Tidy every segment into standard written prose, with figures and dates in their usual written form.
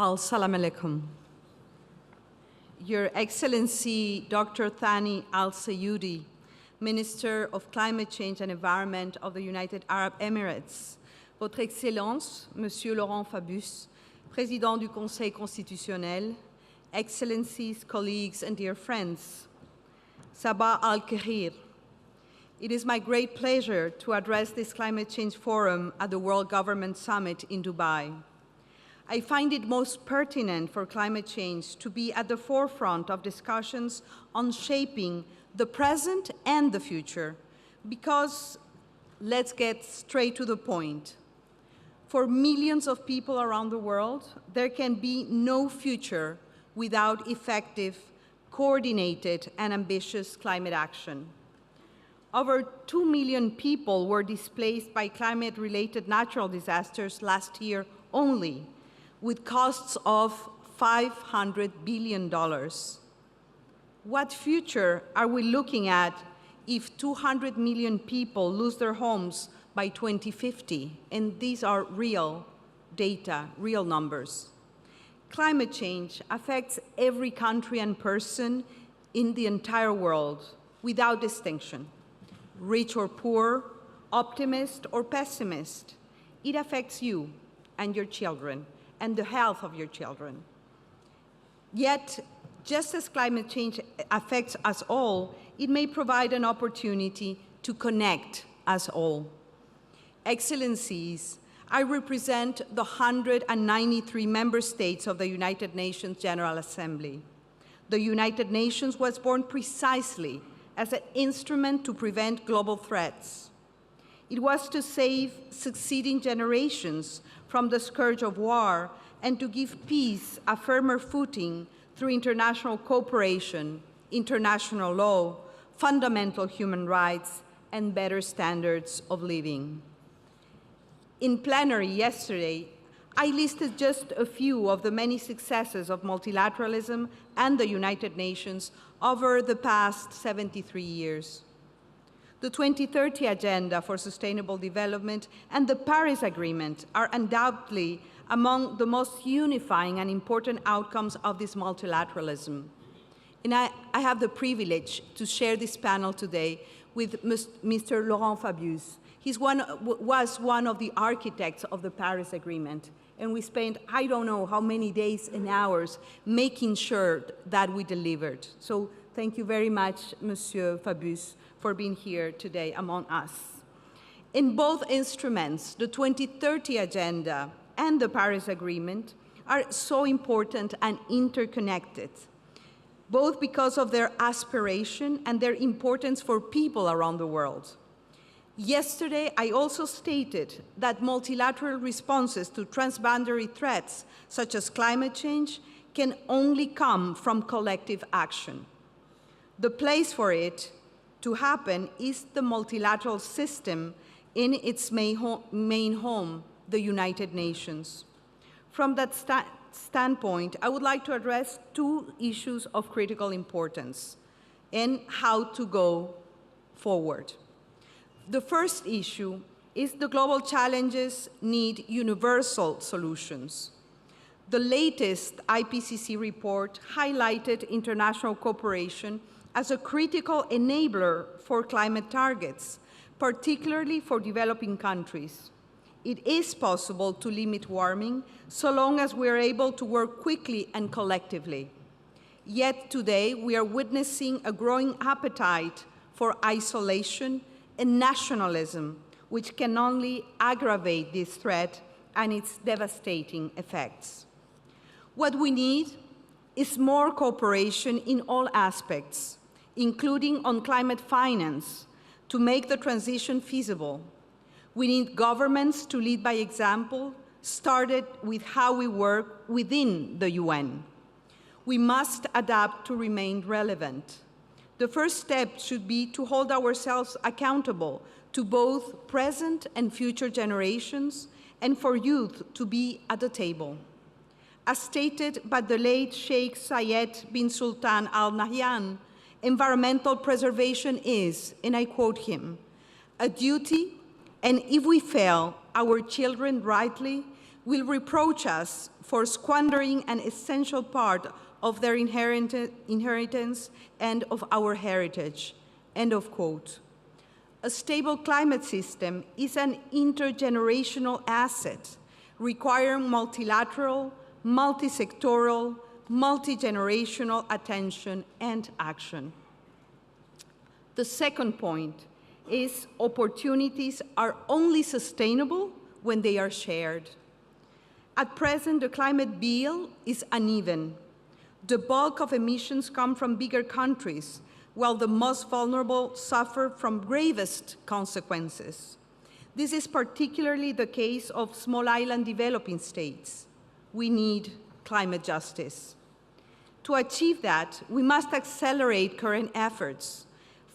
Al-Salam alaikum. Your Excellency, Dr. Thani Al-Sayudi, Minister of Climate Change and Environment of the United Arab Emirates, Votre Excellence, Monsieur Laurent Fabius, Président du Conseil constitutionnel, Excellencies, colleagues, and dear friends, Sabah al-Khir. It is my great pleasure to address this climate change forum at the World Government Summit in Dubai. I find it most pertinent for climate change to be at the forefront of discussions on shaping the present and the future, because let's get straight to the point. For millions of people around the world, there can be no future without effective, coordinated, and ambitious climate action. Over 2 million people were displaced by climate-related natural disasters last year only, with costs of $500 billion. What future are we looking at if 200 million people lose their homes by 2050? And these are real data, real numbers. Climate change affects every country and person in the entire world without distinction, rich or poor, optimist or pessimist. It affects you and your children and the health of your children. Yet, just as climate change affects us all, it may provide an opportunity to connect us all. Excellencies, I represent the 193 member states of the United Nations General Assembly. The United Nations was born precisely as an instrument to prevent global threats. It was to save succeeding generations from the scourge of war and to give peace a firmer footing through international cooperation, international law, fundamental human rights, and better standards of living. In plenary yesterday, I listed just a few of the many successes of multilateralism and the United Nations over the past 73 years. The 2030 Agenda for Sustainable Development and the Paris Agreement are undoubtedly among the most unifying and important outcomes of this multilateralism. And I have the privilege to share this panel today with Mr. Laurent Fabius. He was one of the architects of the Paris Agreement, and we spent, I don't know how many days and hours making sure that we delivered. So thank you very much, Monsieur Fabius, for being here today among us. In both instruments, the 2030 Agenda and the Paris Agreement are so important and interconnected, both because of their aspiration and their importance for people around the world. Yesterday, I also stated that multilateral responses to transboundary threats, such as climate change, can only come from collective action. The place for it to happen is the multilateral system in its main home, the United Nations. From that standpoint, I would like to address two issues of critical importance and how to go forward. The first issue is the global challenges need universal solutions. The latest IPCC report highlighted international cooperation as a critical enabler for climate targets, particularly for developing countries. It is possible to limit warming so long as we are able to work quickly and collectively. Yet today, we are witnessing a growing appetite for isolation and nationalism, which can only aggravate this threat and its devastating effects. What we need is more cooperation in all aspects, including on climate finance, to make the transition feasible. We need governments to lead by example, started with how we work within the UN. We must adapt to remain relevant. The first step should be to hold ourselves accountable to both present and future generations, and for youth to be at the table. As stated by the late Sheikh Zayed bin Sultan Al Nahyan, environmental preservation is, and I quote him, a duty, and if we fail, our children rightly, will reproach us for squandering an essential part of their inheritance and of our heritage, end of quote. A stable climate system is an intergenerational asset requiring multilateral, multi-sectoral, multi-generational attention and action. The second point is opportunities are only sustainable when they are shared. At present, the climate bill is uneven. The bulk of emissions come from bigger countries, while the most vulnerable suffer from gravest consequences. This is particularly the case of small island developing states. We need climate justice. To achieve that, we must accelerate current efforts.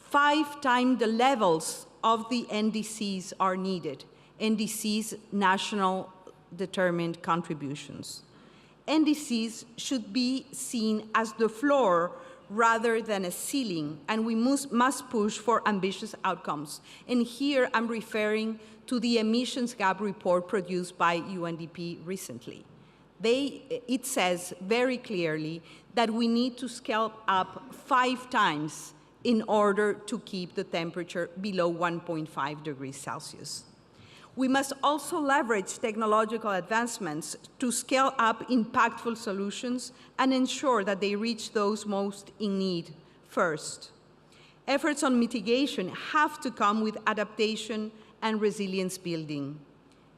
5 times the levels of the NDCs are needed, NDCs, national determined contributions. NDCs should be seen as the floor rather than a ceiling, and we must push for ambitious outcomes. And here I'm referring to the emissions gap report produced by UNDP recently. It says very clearly that we need to scale up 5 times in order to keep the temperature below 1.5 degrees Celsius. We must also leverage technological advancements to scale up impactful solutions and ensure that they reach those most in need first. Efforts on mitigation have to come with adaptation and resilience building.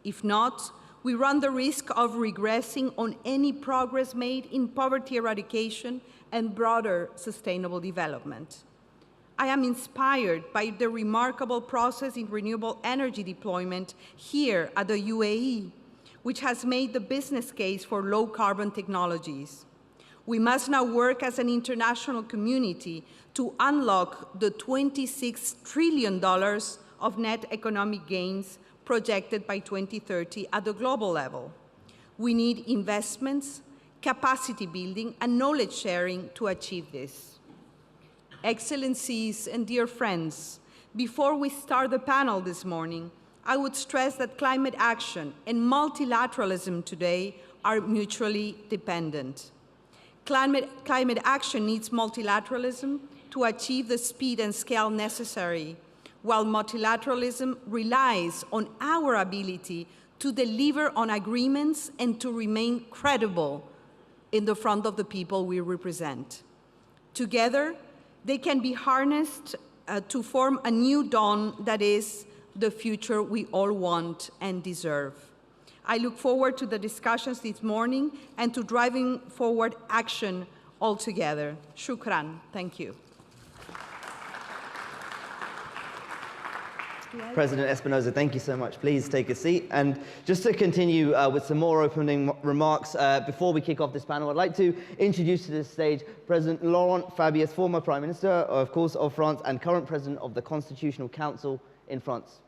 If not, we run the risk of regressing on any progress made in poverty eradication and broader sustainable development. I am inspired by the remarkable process in renewable energy deployment here at the UAE, which has made the business case for low-carbon technologies. We must now work as an international community to unlock the $26 trillion of net economic gains projected by 2030 at the global level. We need investments, capacity building, and knowledge sharing to achieve this. Excellencies and dear friends, before we start the panel this morning, I would stress that climate action and multilateralism today are mutually dependent. Climate action needs multilateralism to achieve the speed and scale necessary, while multilateralism relies on our ability to deliver on agreements and to remain credible in the front of the people we represent. Together, they can be harnessed to form a new dawn that is the future we all want and deserve. I look forward to the discussions this morning and to driving forward action all together. Shukran. Thank you. President Espinosa, thank you so much. Please take a seat. And just to continue with some more opening remarks, before we kick off this panel, I'd like to introduce to the stage President Laurent Fabius, former Prime Minister, of course, of France, and current President of the Constitutional Council in France.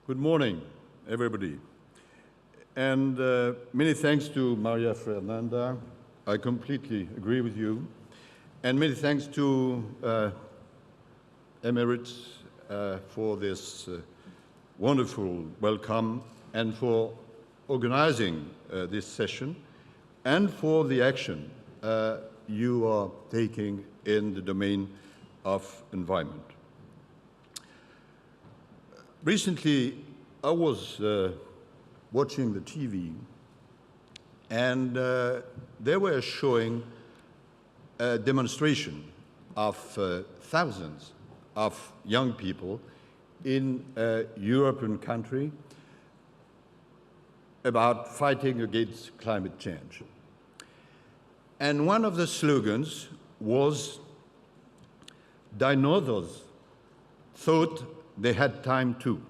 Good morning, everybody. And many thanks to Maria Fernanda. I completely agree with you. And many thanks to Emirates for this wonderful welcome and for organizing this session and for the action you are taking in the domain of environment. Recently, I was watching the TV and they were showing a demonstration of thousands of young people in a European country about fighting against climate change. And one of the slogans was, "Dinosaurs thought they had time too."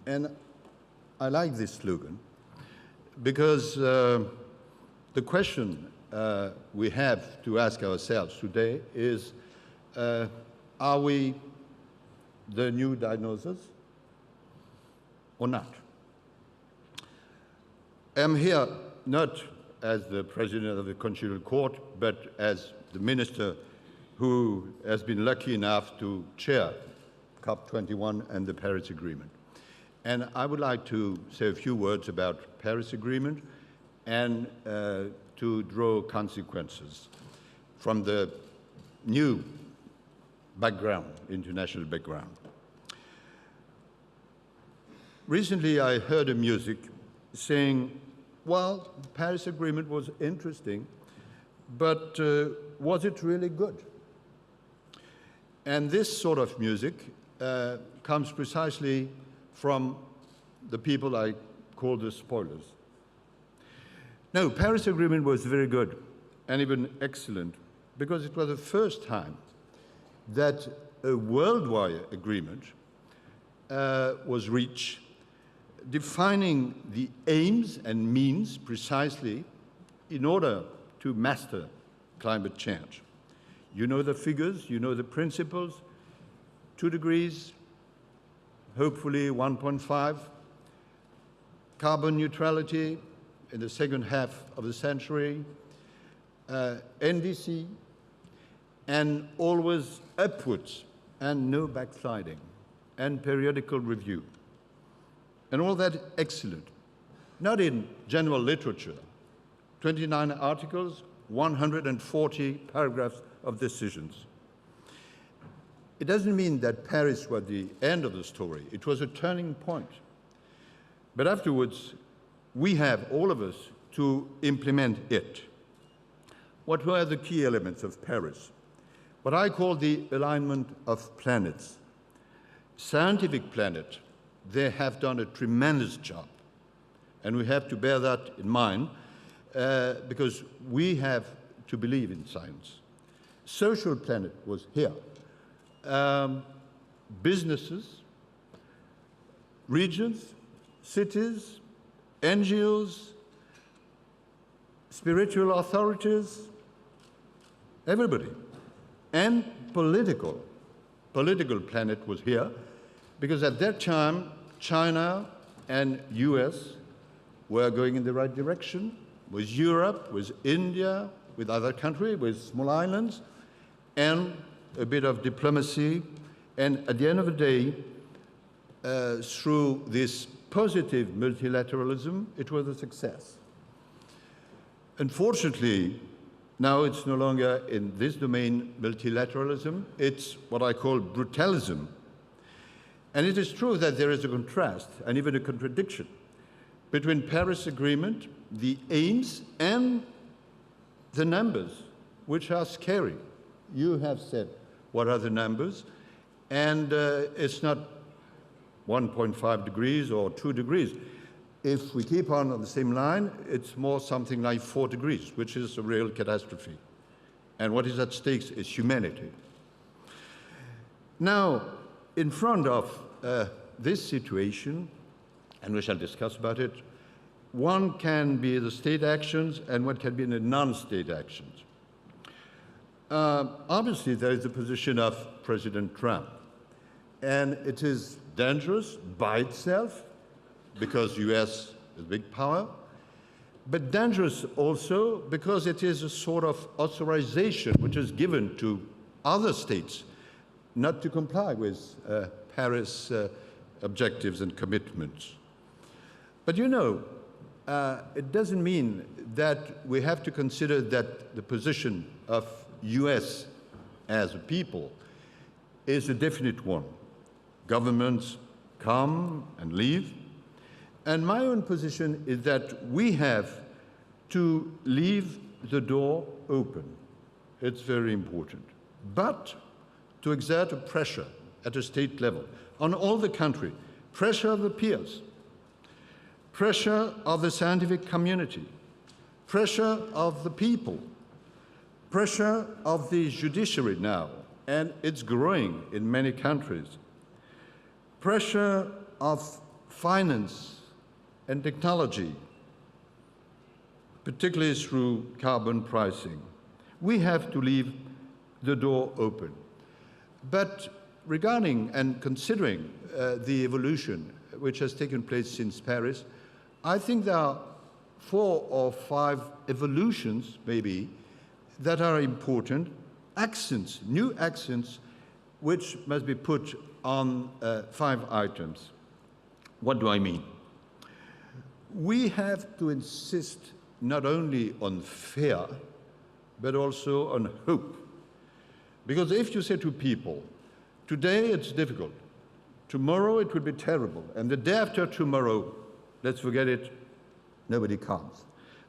And I like this slogan because the question we have to ask ourselves today is, are we the new dinosaurs or not? I'm here not as the President of the Constitutional Court, but as the Minister who has been lucky enough to chair COP21 and the Paris Agreement. And I would like to say a few words about Paris Agreement and to draw consequences from the new background, international background. Recently, I heard a music saying, well, the Paris Agreement was interesting, but was it really good? And this sort of music comes precisely from the people I call the spoilers. No, Paris Agreement was very good and even excellent because it was the first time that a worldwide agreement was reached, defining the aims and means precisely in order to master climate change. You know the figures, you know the principles, 2 degrees, hopefully 1.5, carbon neutrality in the second half of the century, NDC, and always upwards and no backsliding, and periodical review. And all that excellent, not in general literature, 29 articles, 140 paragraphs of decisions. It doesn't mean that Paris was the end of the story. It was a turning point. But afterwards, we have, all of us, to implement it. What were the key elements of Paris? What I call the alignment of planets. Scientific planet, they have done a tremendous job. And we have to bear that in mind because we have to believe in science. Social planet was here. Businesses, regions, cities, NGOs, spiritual authorities, everybody. And political planet was here because at that time, China and US were going in the right direction, with Europe, with India, with other countries, with small islands, and a bit of diplomacy. And at the end of the day, through this positive multilateralism, it was a success. Unfortunately, now it's no longer in this domain multilateralism, it's what I call brutalism. And it is true that there is a contrast and even a contradiction between Paris Agreement, the aims, and the numbers, which are scary. You have said what are the numbers, and it's not 1.5 degrees or 2 degrees. If we keep on the same line, it's more something like 4 degrees, which is a real catastrophe. And what is at stake is humanity. Now, in front of this situation, and we shall discuss about it, one can be the state actions and what can be the non-state actions. Obviously, there is the position of President Trump, and it is dangerous by itself because US is a big power, but dangerous also because it is a sort of authorization which is given to other states not to comply with Paris objectives and commitments. But you know, it doesn't mean that we have to consider that the position of US as a people is a definite one. Governments come and leave. And my own position is that we have to leave the door open. It's very important. But to exert a pressure at a state level on all the country, pressure of the peers, pressure of the scientific community, pressure of the people, pressure of the judiciary now, and it's growing in many countries, pressure of finance and technology, particularly through carbon pricing. We have to leave the door open. But regarding and considering the evolution which has taken place since Paris, I think there are 4 or 5 evolutions, maybe, that are important accents, new accents, which must be put on 5 items. What do I mean? We have to insist not only on fear, but also on hope. Because if you say to people, today it's difficult, tomorrow it will be terrible, and the day after tomorrow, let's forget it, nobody comes.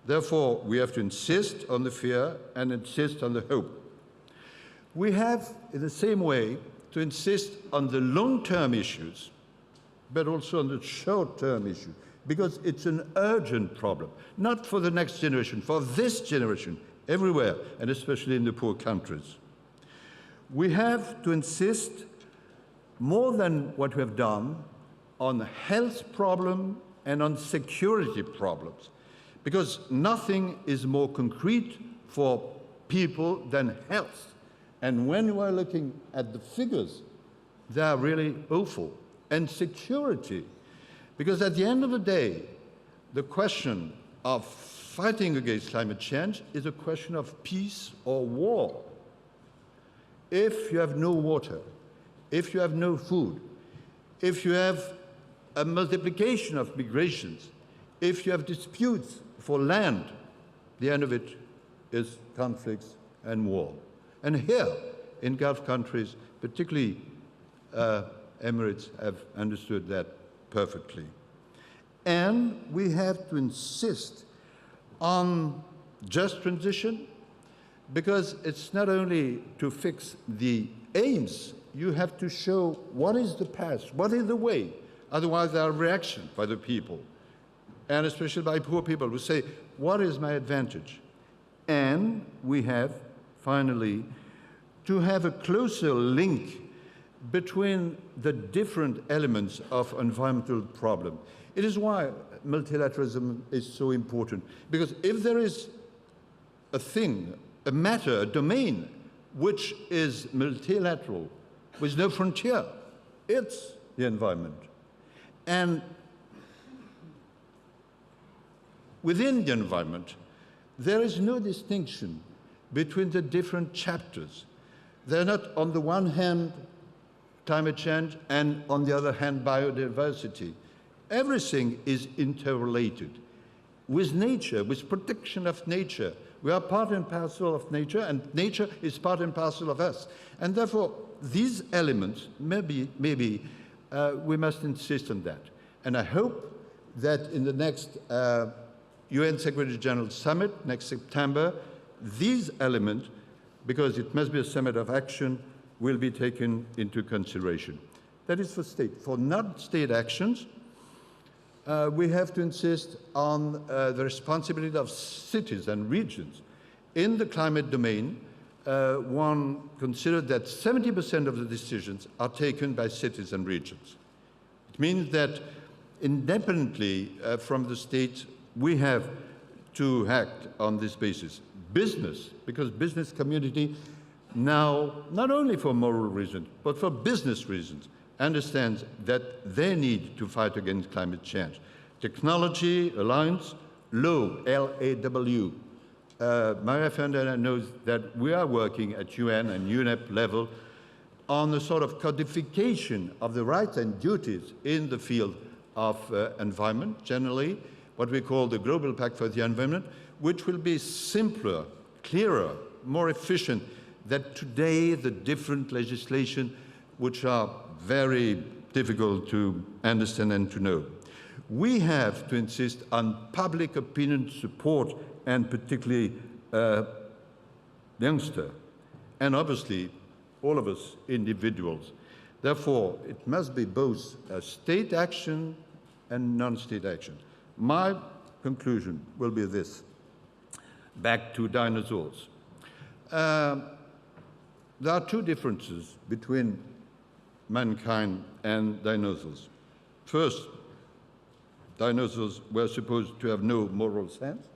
Therefore, we have to insist on the fear and insist on the hope. We have, in the same way, to insist on the long-term issues, but also on the short-term issues, because it's an urgent problem, not for the next generation, for this generation, everywhere, and especially in the poor countries. We have to insist more than what we have done on health problems and on security problems, because nothing is more concrete for people than health. And when we are looking at the figures, they are really awful. And security, because at the end of the day, the question of fighting against climate change is a question of peace or war. If you have no water, if you have no food, if you have a multiplication of migrations, if you have disputes for land, the end of it is conflicts and war. And here, in Gulf countries, particularly Emirates have understood that perfectly. And we have to insist on just transition, because it's not only to fix the aims, you have to show what is the path, what is the way. Otherwise, there are reactions by the people, and especially by poor people who say, what is my advantage? And we have, finally, to have a closer link between the different elements of environmental problem. It is why multilateralism is so important, because if there is a thing, a matter, a domain, which is multilateral, with no frontier, it's the environment. And within the environment, there is no distinction between the different chapters. They're not, on the one hand, climate change, and on the other hand, biodiversity. Everything is interrelated with nature, with protection of nature. We are part and parcel of nature, and nature is part and parcel of us. And therefore, these elements, maybe we must insist on that. And I hope that in the next UN Secretary General Summit, next September, these elements, because it must be a summit of action, will be taken into consideration. That is for state. For non-state actions, we have to insist on the responsibility of cities and regions. In the climate domain, one considered that 70% of the decisions are taken by cities and regions. It means that independently from the state, we have to act on this basis. Business, because business community now, not only for moral reasons, but for business reasons, understands that they need to fight against climate change. Technology Alliance, law, L-A-W. Maria Fernandez knows that we are working at UN and UNEP level on a sort of codification of the rights and duties in the field of environment, generally, what we call the Global Pact for the Environment, which will be simpler, clearer, more efficient than today the different legislation which are very difficult to understand and to know. We have to insist on public opinion support, and particularly youngsters, and obviously all of us individuals. Therefore, it must be both state action and non-state action. My conclusion will be this. Back to dinosaurs. There are two differences between mankind and dinosaurs. First, dinosaurs were supposed to have no moral sense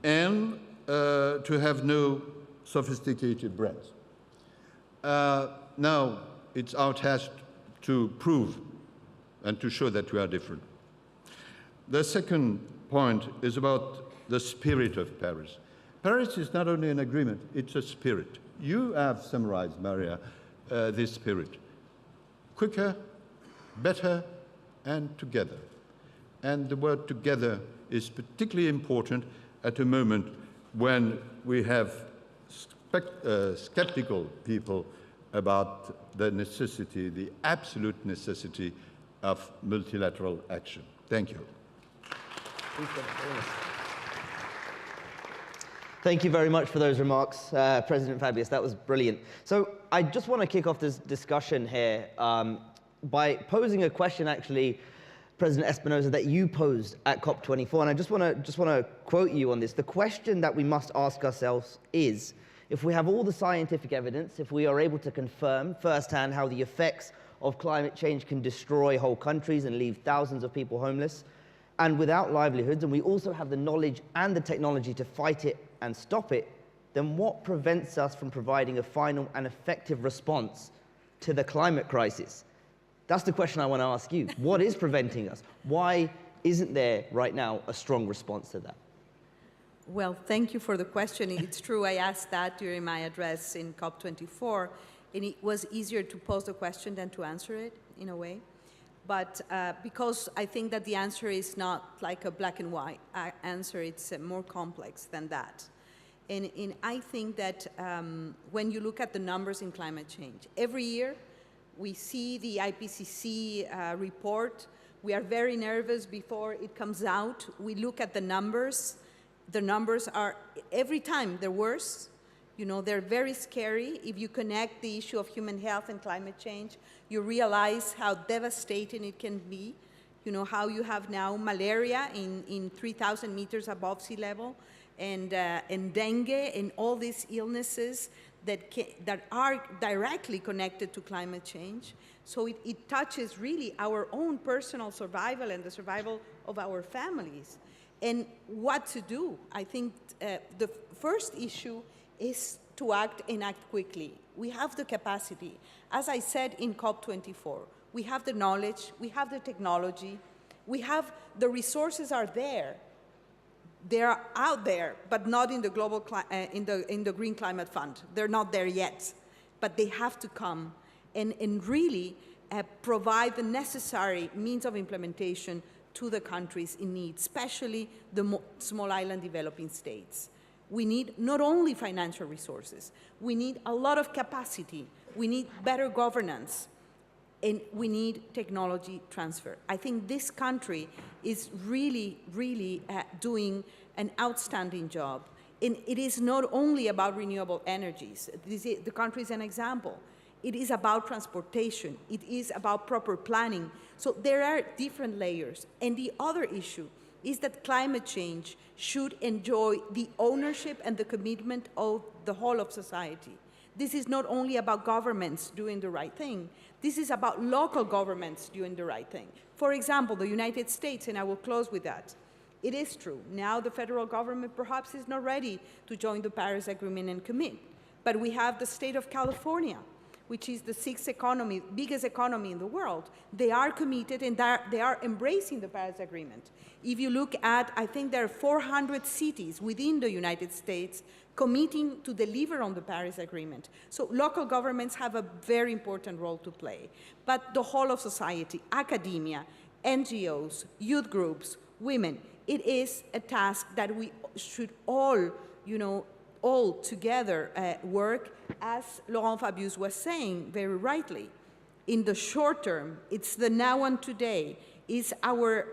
and to have no sophisticated brains. Now, it's our task to prove and to show that we are different. The second point is about the spirit of Paris. Paris is not only an agreement, it's a spirit. You have summarized, Maria, this spirit. Quicker, better, and together. And the word together is particularly important at a moment when we have skeptical people about the necessity, the absolute necessity of multilateral action. Thank you. Thank you very much for those remarks, President Fabius. That was brilliant. So I just want to kick off this discussion here by posing a question, actually, President Espinosa, that you posed at COP24, and I just want to quote you on this. The question that we must ask ourselves is, if we have all the scientific evidence, if we are able to confirm firsthand how the effects of climate change can destroy whole countries and leave thousands of people homeless and without livelihoods, and we also have the knowledge and the technology to fight it and stop it, then what prevents us from providing a final and effective response to the climate crisis? That's the question I want to ask you. What is preventing us? Why isn't there right now a strong response to that? Well, thank you for the question. It's true, I asked that during my address in COP24, and it was easier to pose the question than to answer it, in a way. But because I think that the answer is not like a black and white answer, it's more complex than that. And I think that when you look at the numbers in climate change, every year we see the IPCC report. We are very nervous before it comes out. We look at the numbers. The numbers are, every time, they're worse. You know, they're very scary. If you connect the issue of human health and climate change, you realize how devastating it can be. You know, how you have now malaria in 3,000 meters above sea level, and dengue, and all these illnesses that are directly connected to climate change. So it touches really our own personal survival and the survival of our families. And what to do? I think the first issue is to act and act quickly. We have the capacity. As I said in COP24, we have the knowledge, we have the technology, we have the resources are there. They are out there, but not in the global in the Green Climate Fund. They're not there yet, but they have to come and really provide the necessary means of implementation to the countries in need, especially the small island developing states. We need not only financial resources, we need a lot of capacity, we need better governance, and we need technology transfer. I think this country is really, really doing an outstanding job. And it is not only about renewable energies. The country is an example. It is about transportation. It is about proper planning. So there are different layers. And the other issue is that climate change should enjoy the ownership and the commitment of the whole of society. This is not only about governments doing the right thing. This is about local governments doing the right thing. For example, the United States, and I will close with that. It is true. Now the federal government perhaps is not ready to join the Paris Agreement and commit. But we have the state of California, which is the biggest economy in the world. They are committed and they are embracing the Paris Agreement. If you look at, I think there are 400 cities within the United States committing to deliver on the Paris Agreement. So local governments have a very important role to play. But the whole of society, academia, NGOs, youth groups, women, it is a task that we should all, all together work, as Laurent Fabius was saying very rightly. In the short term, it's the now and today, is our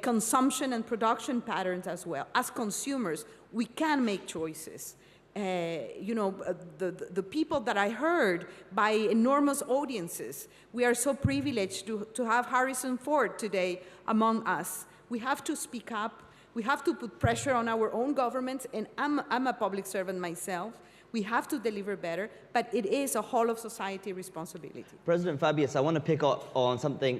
consumption and production patterns as well. As consumers, we can make choices. The people that I heard by enormous audiences, we are so privileged to have Harrison Ford today among us. We have to speak up. We have to put pressure on our own governments, and I'm a public servant myself. We have to deliver better, but it is a whole of society responsibility. President Fabius, I want to pick up on something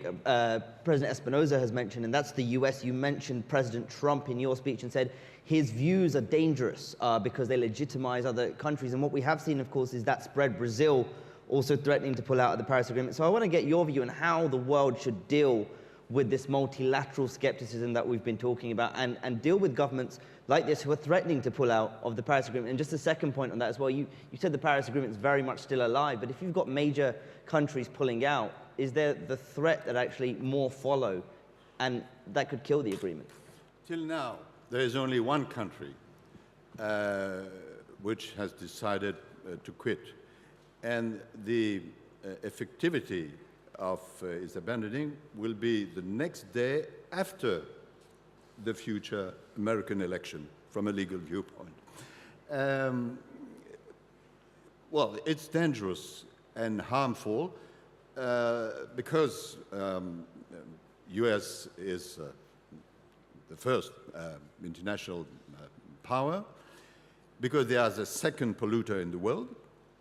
President Espinosa has mentioned, and that's the US. You mentioned President Trump in your speech and said his views are dangerous because they legitimize other countries. And what we have seen, of course, is that spread. Brazil also threatening to pull out of the Paris Agreement. So I want to get your view on how the world should deal with this multilateral skepticism that we've been talking about and deal with governments like this who are threatening to pull out of the Paris Agreement. And just a second point on that as well, you said the Paris Agreement is very much still alive, but if you've got major countries pulling out, is there the threat that actually more follow and that could kill the agreement? Till now, there is only one country which has decided to quit. And the effectivity of its abandoning will be the next day after the future American election from a legal viewpoint. Well, it's dangerous and harmful because US is the first international power, because they are the second polluter in the world,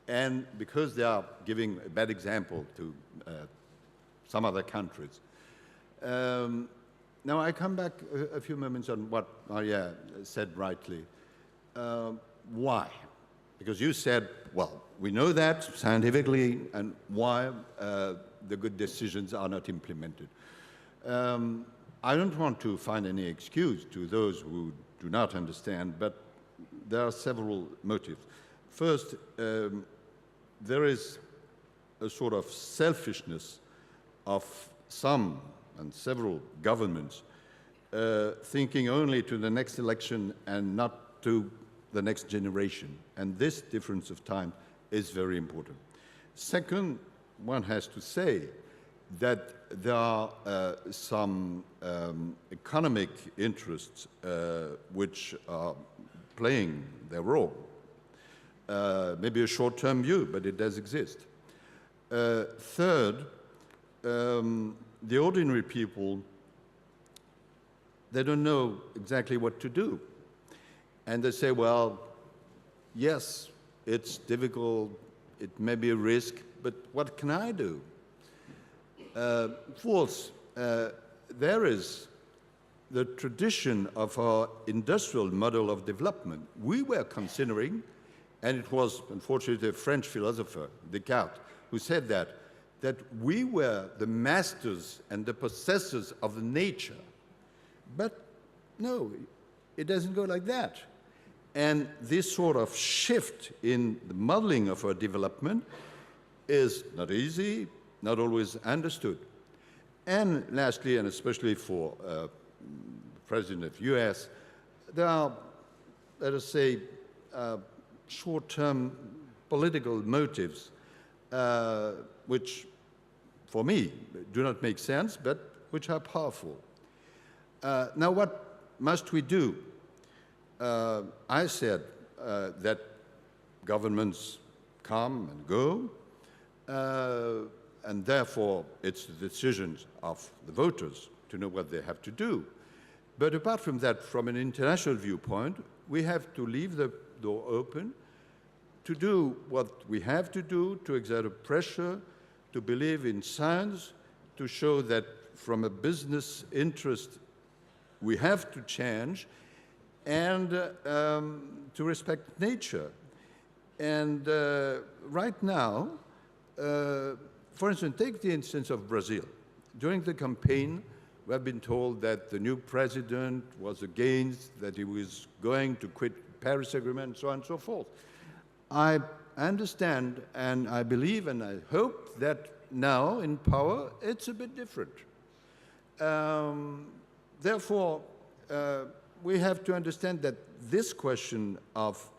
and because they are giving a bad example to some other countries. Now I come back a few moments on what Maria said rightly. Why? Because you said, well, we know that scientifically, and why the good decisions are not implemented. I don't want to find any excuse to those who do not understand, but there are several motives. First, there is a sort of selfishness of some and several governments thinking only to the next election and not to the next generation. And this difference of time is very important. Second, one has to say that there are some economic interests which are playing their role. Maybe a short-term view, but it does exist. Third, the ordinary people, they don't know exactly what to do. And they say, well, yes, it's difficult, it may be a risk, but what can I do? Fourth, there is the tradition of our industrial model of development. We were considering, and it was unfortunately a French philosopher, Descartes, who said that we were the masters and the possessors of the nature. But no, it doesn't go like that. And this sort of shift in the modeling of our development is not easy, not always understood. And lastly, and especially for President of US, there are, let us say, short-term political motives which, for me, do not make sense, but which are powerful. Now, what must we do? I said that governments come and go, and therefore it's the decisions of the voters to know what they have to do. But apart from that, from an international viewpoint, we have to leave the door open to do what we have to do, to exert a pressure, to believe in science, to show that from a business interest we have to change, and to respect nature. And right now, for instance, take the instance of Brazil. During the campaign, we have been told that the new president was against, that he was going to quit the Paris Agreement, and so on and so forth. I understand, and I believe, and I hope that now in power, it's a bit different. Therefore, we have to understand that this question of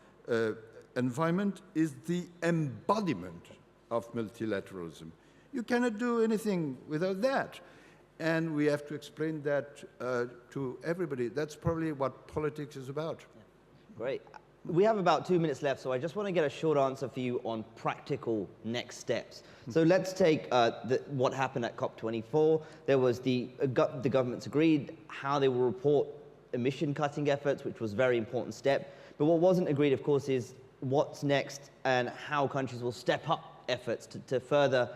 environment is the embodiment of multilateralism. You cannot do anything without that. And we have to explain that to everybody. That's probably what politics is about. Great. We have about 2 minutes left, so I just want to get a short answer for you on practical next steps. So let's take what happened at COP24. There was the governments agreed how they will report emission cutting efforts, which was a very important step. But what wasn't agreed, of course, is what's next and how countries will step up efforts to further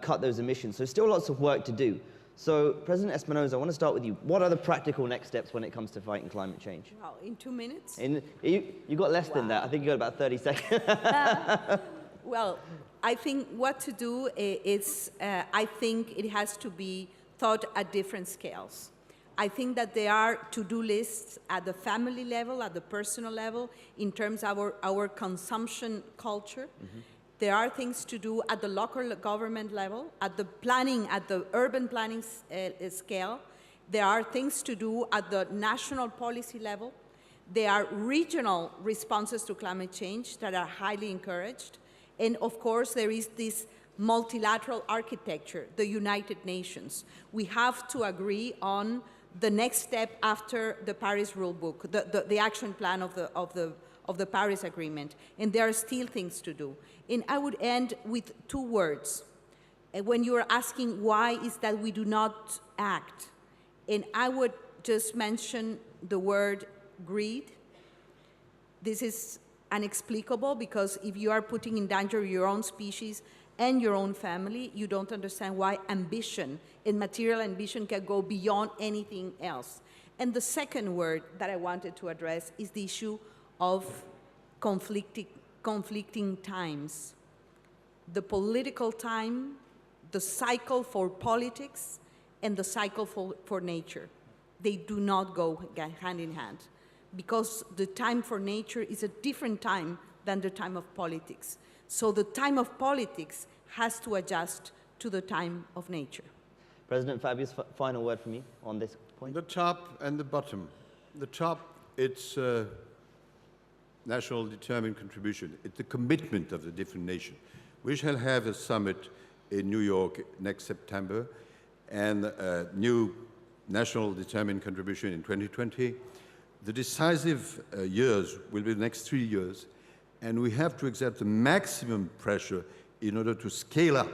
cut those emissions. So still lots of work to do. So President Espinosa, I want to start with you. What are the practical next steps when it comes to fighting climate change? Wow, in 2 minutes? You got less than that. I think you got about 30 seconds. Well, I think what to do is, I think it has to be thought at different scales. I think that there are to-do lists at the family level, at the personal level, in terms of our consumption culture. There are things to do at the local government level, at the planning, at the urban planning scale. There are things to do at the national policy level. There are regional responses to climate change that are highly encouraged. And of course, there is this multilateral architecture, the United Nations. We have to agree on the next step after the Paris Rulebook, the action plan of the Paris Agreement. And there are still things to do. And I would end with 2 words. When you are asking why is that we do not act, and I would just mention the word greed. This is inexplicable because if you are putting in danger your own species and your own family, you don't understand why ambition and material ambition can go beyond anything else. And the second word that I wanted to address is the issue of conflicting times. The political time, the cycle for politics, and the cycle for nature. They do not go hand in hand, because the time for nature is a different time than the time of politics. So the time of politics has to adjust to the time of nature. President Fabius, final word from you on this point. The top and the bottom. The top, it's national determined contribution. It's the commitment of the different nations. We shall have a summit in New York next September, and a new national determined contribution in 2020. The decisive years will be the next 3 years, and we have to exert the maximum pressure in order to scale up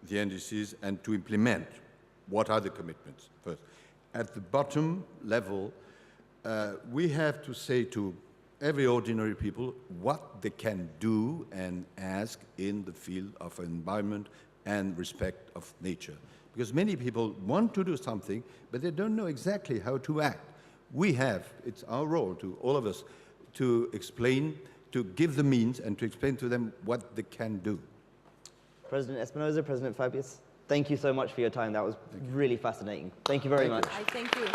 the NDCs and to implement what are the commitments first. At the bottom level, we have to say to every ordinary people what they can do and ask in the field of environment and respect of nature. Because many people want to do something, but they don't know exactly how to act. We have, it's our role to all of us, to explain, to give the means and to explain to them what they can do. President Espinosa, President Fabius, thank you so much for your time. That was really fascinating. Thank you very much. I thank you.